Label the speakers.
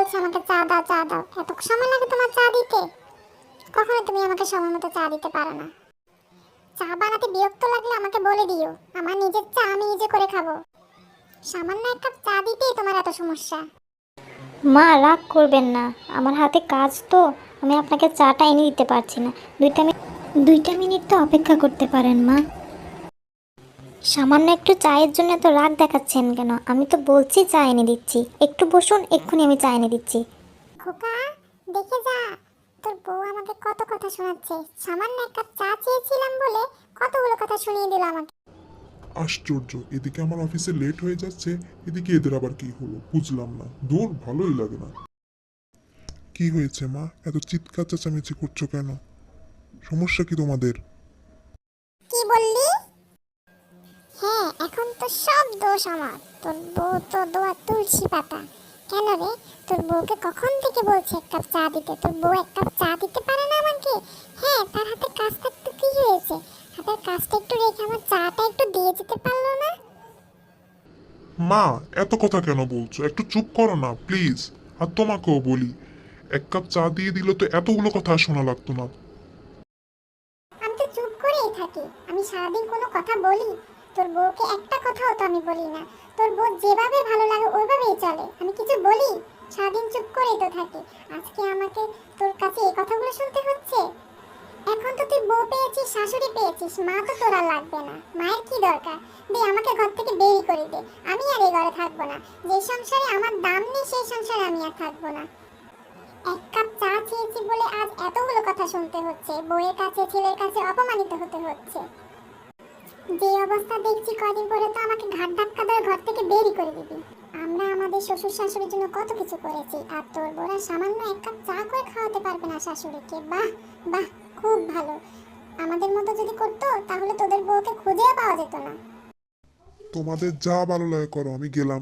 Speaker 1: বলছে আমাকে চা দাও চা দাও, এত সময় লাগে তোমার চা দিতে? কখনো তুমি আমাকে সময় মতো চা দিতে পারো না। চা বানাতে বিরক্ত লাগলে আমাকে বলে দিও, আমার নিজের চা আমি নিজে করে খাবো। সামান্য এক কাপ চা দিতেই তোমার এত সমস্যা।
Speaker 2: মা রাগ করবেন না, আমার হাতে কাজ তো, আমি আপনাকে চাটা এনে দিতে পারছি না। 2 মিনিট তো অপেক্ষা করতে পারেন মা। সামান্য একটু চায়ের জন্য তো রাগ দেখাচ্ছেন কেন? আমি তো বলছি চা এনে দিচ্ছি, একটু বসুন, এক্ষুনি আমি চা এনে দিচ্ছি।
Speaker 1: খোকা, দেখে যা, তোর বউ আমাকে কত কথা শোনাচ্ছে। সামান্য এক কাপ চা চেয়েছিলাম বলে কতগুলো কথা শুনিয়ে দিল আমাকে।
Speaker 3: আশ্চর্য, এদিকে আমার অফিসে লেট হয়ে যাচ্ছে, এদিকে এদের আবার কি হলো বুঝলাম না। দূর, ভালোই লাগে না। কি হয়েছে মা, এত চিৎকার চেঁচামেচি করছো কেন? সমস্যা কি তোমাদের?
Speaker 1: কি বললি? হ্যাঁ, এখন তো সব দোষ আমার। তোর বউ তো দোয়া তুলসী পাতা। কেন রে, তোর বউকে কখন থেকে বলছে এক কাপ চা দিতে? তোর বউ এক কাপ চা দিতে পারে না আমাকে? হ্যাঁ, তার হাতে কাজ থাকতে কি হয়েছে? হাতের কাজটা একটু রেখে আমার চাটা একটু দিয়ে যেতে পারলো না?
Speaker 3: মা, এত কথা কেন বলছো? একটু চুপ করো না প্লিজ। আর তোমাকেও বলি, এক কাপ চা দিয়ে দিলে তো এতগুলো কথা আর শোনা লাগতো না।
Speaker 1: আমি তো চুপ করেই থাকি। আমি সারাদিন কোনো কথা বলি? তোর বউকে একটা কথাও তো আমি বলি না। তোর বউ যেভাবে ভালো লাগে ওইভাবেই চলে, আমি কিছু বলি? সারাদিন চুপ করেই তো থাকি। আজকে আমাকে তোর কাছে এই কথাগুলো শুনতে হচ্ছে? এখন তো তুই বউ পেয়েছিস, শাশুড়ি পেয়েছিস, মা তো তোর আর লাগবে না। মায়ের কি দরকার? দে, আমাকে ঘর থেকে বেরি করে দে। আমি আর এই ঘরে থাকবো না। যে সংসারে আমার দাম নেই সেই সংসারে আমি আর থাকবো না। এক কাপ চা চেয়েছি বলে আজ এতগুলো কথা শুনতে হচ্ছে, বউয়ের কাছে ছেলের কাছে অপমানিত হতে হচ্ছে। যে অবস্থা দেখছি কদিন পরে তো আমাকে ঘাট ধাক্কা দিয়ে ঘর থেকে বেরি করে দিবি। আমরা আমাদের শ্বশুর শাশুড়ির জন্য কত কিছু করেছি, আর তোর বউরা সামান্য এক কাপ চা করে খাওয়াতে পারবে না শাশুড়িকে? বাহ বাহ, খুব ভালো। আমাদের মতো যদি করতো তাহলে তোদের বউকে খুঁজেও পাওয়া যেত না।
Speaker 3: তোমাদের যা ভালো লাগে করো, আমি গেলাম।